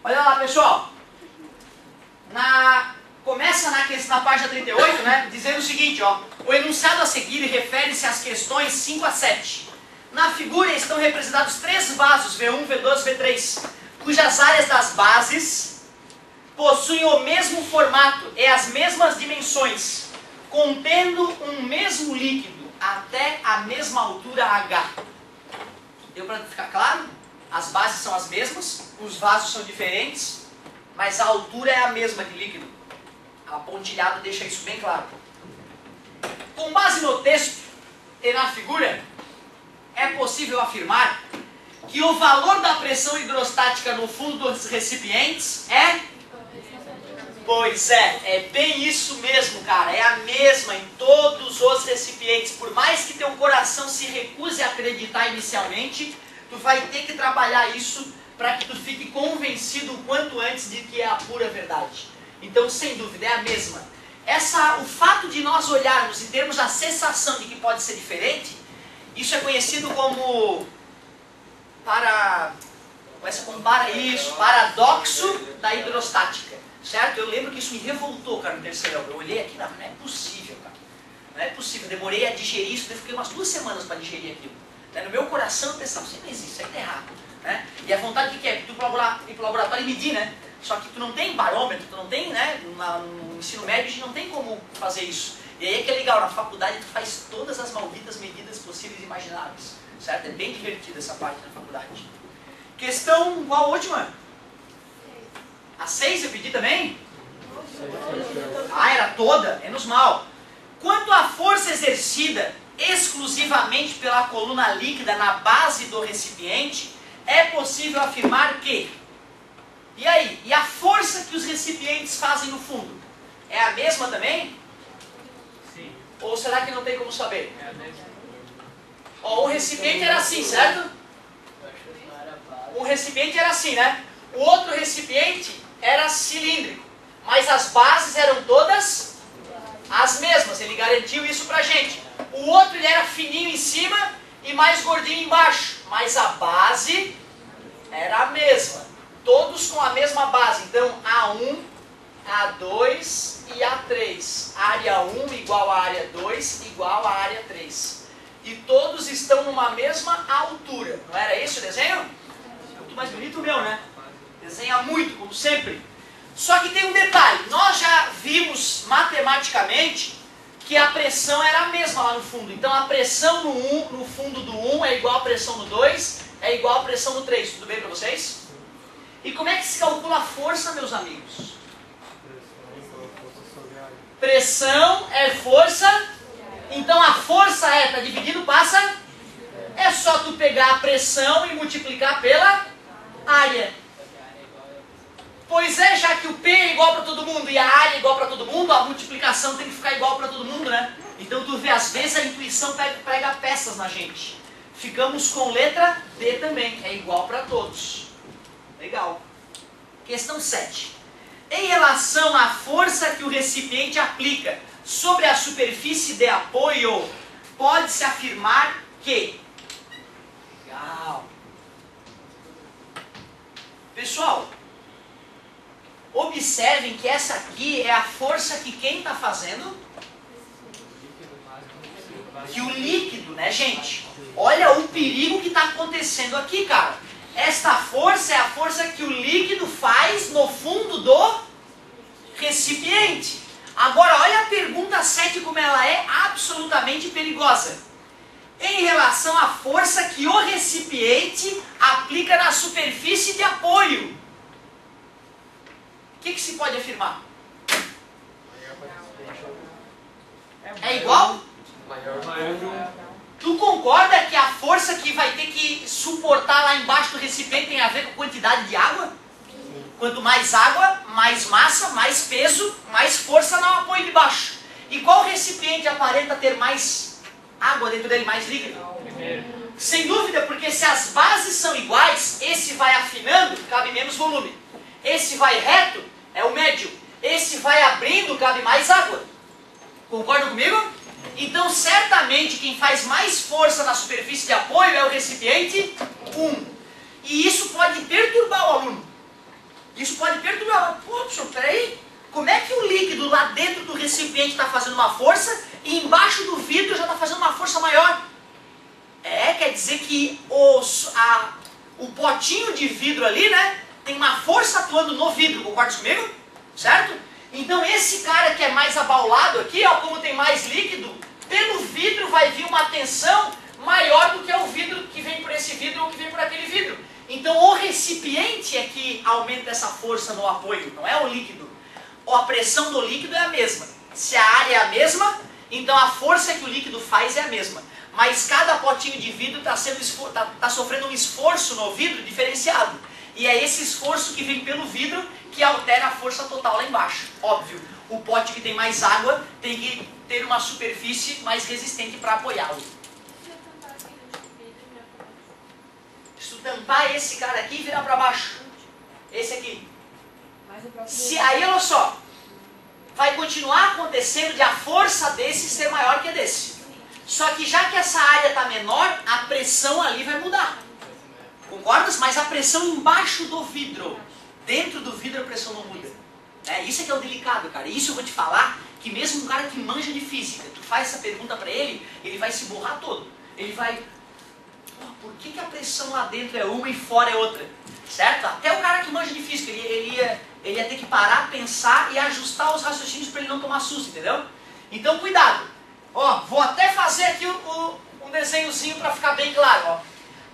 Olha lá, pessoal. Começa na página 38, né? Dizendo o seguinte, ó. O enunciado a seguir refere-se às questões 5 a 7. Na figura estão representados 3 vasos, V1, V2, V3, cujas áreas das bases possuem o mesmo formato e as mesmas dimensões, contendo um mesmo líquido até a mesma altura H. Deu para ficar claro? As bases são as mesmas, os vasos são diferentes, mas a altura é a mesma de líquido. A pontilhada deixa isso bem claro. Com base no texto e na figura, é possível afirmar que o valor da pressão hidrostática no fundo dos recipientes é... Pois é bem isso mesmo, cara. É a mesma em todos os recipientes. Por mais que teu coração se recuse a acreditar inicialmente, tu vai ter que trabalhar isso para que tu fique convencido o quanto antes de que é a pura verdade. Então, sem dúvida, é a mesma. O fato de nós olharmos e termos a sensação de que pode ser diferente, isso é conhecido como paradoxo da hidrostática, certo? Eu lembro que isso me revoltou, cara, no terceirão. Eu olhei aqui, não é possível, cara. Não é possível. Demorei a digerir isso, eu fiquei umas 2 semanas para digerir aquilo. No meu coração eu pensava, isso não existe, isso aí tá errado. Né? E a vontade que é tu ir para o laboratório e medir, né? Só que tu não tem barômetro, tu não tem, né? No ensino médio a gente não tem como fazer isso. E aí é que é legal, na faculdade tu faz todas as malditas medidas possíveis e imagináveis. Certo? É bem divertida essa parte na faculdade. Questão, qual a última? A 6 eu pedi também? Ah, era toda? Menos mal. Quanto à força exercida exclusivamente pela coluna líquida na base do recipiente, é possível afirmar que... E aí? E a força que os recipientes fazem no fundo? É a mesma também? Sim. Ou será que não tem como saber? É a mesma. Ó, o recipiente era assim, certo? Um recipiente era assim, né? O outro recipiente era cilíndrico, mas as bases eram todas as mesmas. Ele garantiu isso pra gente. O outro ele era fininho em cima e mais gordinho embaixo, mas a base era a mesma. Todos com a mesma base. Então, A1, A2 e A3. Área 1 igual a área 2 igual a área 3. E todos estão numa mesma altura. Não era esse o desenho? Muito mais bonito o meu, né? Desenha muito, como sempre. Só que tem um detalhe. Nós já vimos matematicamente que a pressão era a mesma lá no fundo. Então a pressão no fundo do 1 é igual à pressão no 2, é igual à pressão no 3. Tudo bem para vocês? E como é que se calcula a força, meus amigos? Pressão é força. Então a força está dividido, passa. É só tu pegar a pressão e multiplicar pela área. Pois é, já que o P é igual para todo mundo e a área é igual para todo mundo, a multiplicação tem que ficar igual para todo mundo, né? Então tu vê, às vezes a intuição prega peças na gente. Ficamos com letra D também, é igual para todos. Legal. Questão 7. Em relação à força que o recipiente aplica sobre a superfície de apoio, pode-se afirmar que... Legal. Pessoal, observem que essa aqui é a força que quem está fazendo? Que o líquido, né, gente? Olha o perigo que está acontecendo aqui, cara. Esta força é a força que o líquido faz no fundo do recipiente. Agora, olha a pergunta 7 como ela é absolutamente perigosa. Em relação à força que o recipiente aplica na superfície de apoio. O que se pode afirmar? É igual? Tu concorda que a força que vai ter que suportar lá embaixo do recipiente tem a ver com a quantidade de água? Quanto mais água, mais massa, mais peso, mais força no apoio de baixo. E qual recipiente aparenta ter mais água dentro dele, mais líquido? Sem dúvida, porque se as bases são iguais, esse vai afinando, cabe menos volume. Esse vai reto, é o médio. Esse vai abrindo, cabe mais água. Concordam comigo? Então, certamente, quem faz mais força na superfície de apoio é o recipiente 1. E isso pode perturbar o aluno. dentro do recipiente está fazendo uma força e embaixo do vidro já está fazendo uma força maior. Quer dizer que o potinho de vidro ali, né, tem uma força atuando no vidro, concorda comigo? Certo? Então esse cara que é mais abaulado aqui, ó, como tem mais líquido, pelo vidro vai vir uma tensão maior do que o vidro que vem por esse vidro ou que vem por aquele vidro. Então o recipiente é que aumenta essa força no apoio, não é o líquido. A pressão do líquido é a mesma. Se a área é a mesma, então a força que o líquido faz é a mesma. Mas cada potinho de vidro está sofrendo um esforço no vidro diferenciado. E é esse esforço que vem pelo vidro que altera a força total lá embaixo. Óbvio, o pote que tem mais água tem que ter uma superfície mais resistente para apoiá-lo. Se tu tampar esse cara aqui e virar para baixo, esse aqui. Aí, olha só, vai continuar acontecendo de a força desse ser maior que a desse. Só que já que essa área está menor, a pressão ali vai mudar. Concordas? Mas a pressão embaixo do vidro, dentro do vidro a pressão não muda. Isso é que é o delicado, cara. Isso eu vou te falar, que mesmo um cara que manja de física, tu faz essa pergunta para ele vai se borrar todo. Ele vai... Por que a pressão lá dentro é uma e fora é outra? Certo? Até o cara que manja de física, ele ia ter que parar, pensar e ajustar os raciocínios para ele não tomar susto, entendeu? Então cuidado. Vou até fazer aqui um desenhozinho para ficar bem claro.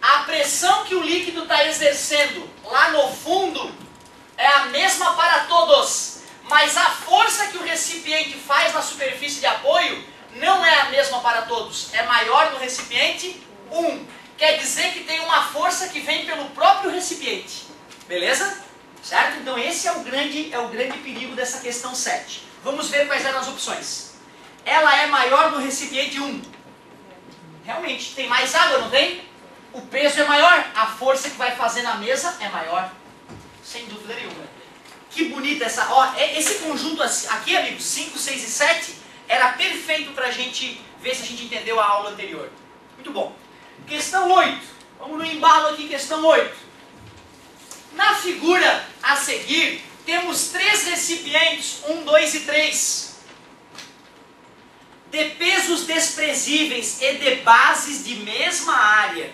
A pressão que o líquido está exercendo lá no fundo é a mesma para todos. Mas a força que o recipiente faz na superfície de apoio não é a mesma para todos. É maior no recipiente 1. Quer dizer que tem uma força que vem pelo próprio recipiente. Beleza? Certo? Então esse é o grande perigo dessa questão 7. Vamos ver quais eram as opções. Ela é maior no recipiente 1. Realmente, tem mais água, não tem? O peso é maior, a força que vai fazer na mesa é maior. Sem dúvida nenhuma. Que bonita essa... esse conjunto aqui, amigos, 5, 6 e 7, era perfeito para a gente ver se a gente entendeu a aula anterior. Muito bom. Questão 8. Vamos no embalo aqui, questão 8. Na figura a seguir, temos 3 recipientes, 1, 2 e 3. De pesos desprezíveis e de bases de mesma área.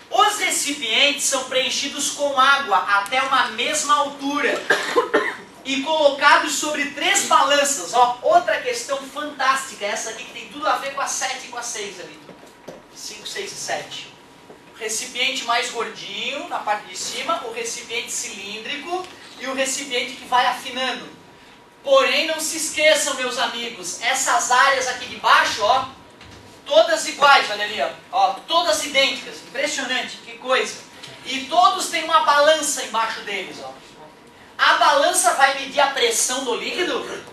Os recipientes são preenchidos com água até uma mesma altura e colocados sobre 3 balanças. Outra questão fantástica, essa aqui que tem tudo a ver com a 7 e com a 6 ali. 5, 6 e 7. O recipiente mais gordinho na parte de cima, o recipiente cilíndrico e o recipiente que vai afinando. Porém, não se esqueçam, meus amigos, essas áreas aqui de baixo, todas iguais, olha ali, todas idênticas. Impressionante, que coisa. E todos têm uma balança embaixo deles, A balança vai medir a pressão do líquido?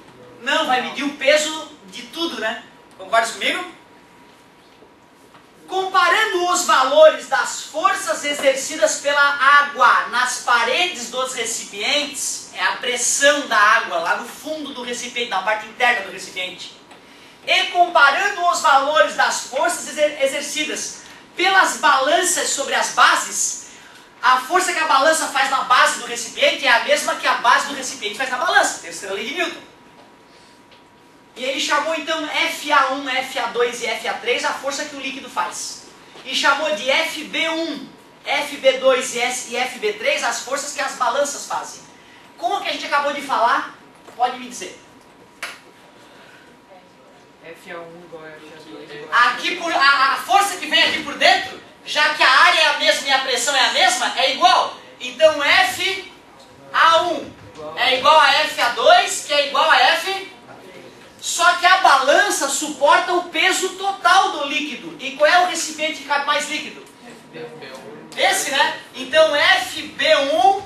Não, vai medir o peso de tudo, né? Concordas comigo? Comparando os valores das forças exercidas pela água nas paredes dos recipientes, é a pressão da água lá no fundo do recipiente, na parte interna do recipiente, e comparando os valores das forças exercidas pelas balanças sobre as bases, a força que a balança faz na base do recipiente é a mesma que a base do recipiente faz na balança, terceira lei de Newton. E ele chamou então FA1, FA2 e FA3 a força que o líquido faz. E chamou de FB1, FB2 e FB3 as forças que as balanças fazem. Como que a gente acabou de falar? Pode me dizer. FA1 igual a FA2 igual a força que vem aqui por dentro, já que a área é a mesma e a pressão é a mesma, é igual. Então FA1 é igual a FA2, que é igual a F... Só que a balança suporta o peso total do líquido. E qual é o recipiente que cabe mais líquido? Esse, né? Então FB1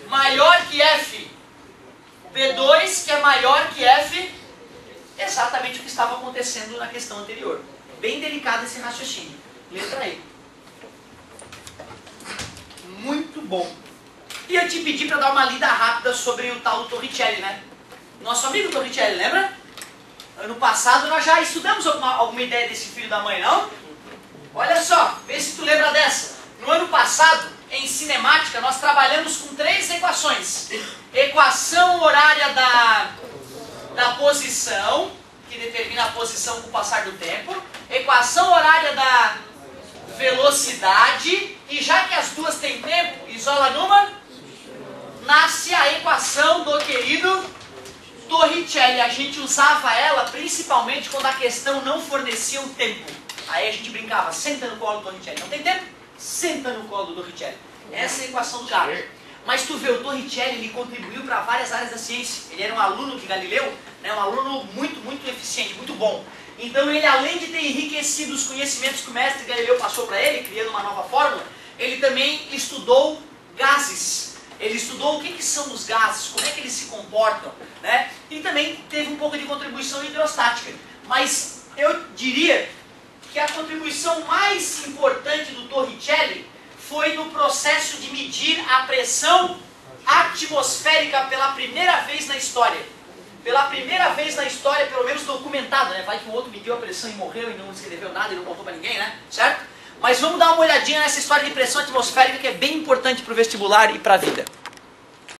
maior que FB2, que é maior que F. Exatamente o que estava acontecendo na questão anterior. Bem delicado esse raciocínio. Letra E. Muito bom. E eu te pedi para dar uma lida rápida sobre o tal do Torricelli, né? Nosso amigo Torricelli, lembra? Ano passado nós já estudamos alguma ideia desse filho da mãe, não? Olha só, vê se tu lembra dessa. No ano passado, em cinemática, nós trabalhamos com 3 equações. Equação horária da posição, que determina a posição com o passar do tempo, equação horária da velocidade, e já que as duas têm tempo, isola numa, nasce a equação do querido Torricelli. A gente usava ela principalmente quando a questão não fornecia o tempo. Aí a gente brincava, senta no colo do Torricelli. Não tem tempo? Senta no colo do Torricelli. Essa é a equação do cara. Mas tu vê, o Torricelli, ele contribuiu para várias áreas da ciência. Ele era um aluno de Galileu, né, um aluno muito eficiente, muito bom. Então ele, além de ter enriquecido os conhecimentos que o mestre Galileu passou para ele, criando uma nova fórmula, ele também estudou gases. Ele estudou o que são os gases, como é que eles se comportam, né? E também teve um pouco de contribuição hidrostática. Mas eu diria que a contribuição mais importante do Torricelli foi no processo de medir a pressão atmosférica pela primeira vez na história. Pela primeira vez na história, pelo menos documentado, né? Vai que o outro mediu a pressão e morreu e não escreveu nada e não contou para ninguém, né? Certo? Mas vamos dar uma olhadinha nessa história de pressão atmosférica que é bem importante para o vestibular e para a vida.